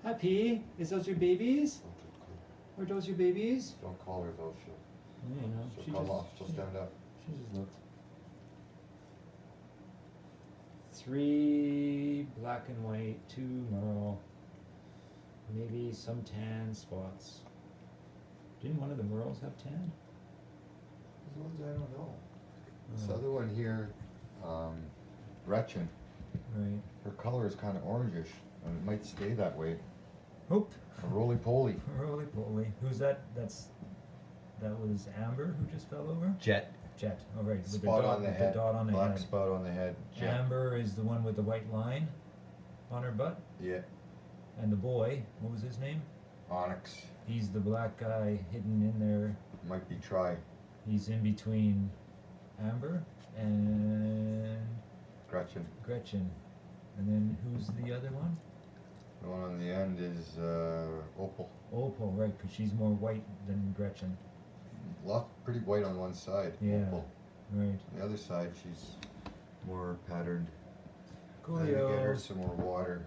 Hi, P. Is those your babies? Are those your babies? Don't call her though, Yeah, you know, she'll come off, she'll stand up. She just looked. 3 black and white, 2 merle, maybe some tan spots. Didn't one of the merles have tan? These ones I don't know. This Oh. other one here, Gretchen, Right. her color is kind of orangish, and it might stay that way. Oop. A roly-poly. Roly poly. Who's that? That was Amber who just fell over? Jet. Jet. Oh, right. With Spot on the with head. the dot on the Black head. spot on the head. Jet. Amber is the one with the white line on her butt. Yeah. And the boy, what was his name? Onyx. He's the black guy hidden in there. Might be Tri. He's in between Amber and Gretchen. Gretchen. And then who's the other one? The one on the end is Opal. Opal, right, because she's more white than Gretchen. Pretty white on one side. Yeah. Opal. Right. On the other side, she's more patterned. Then we get her Coolios. some more water.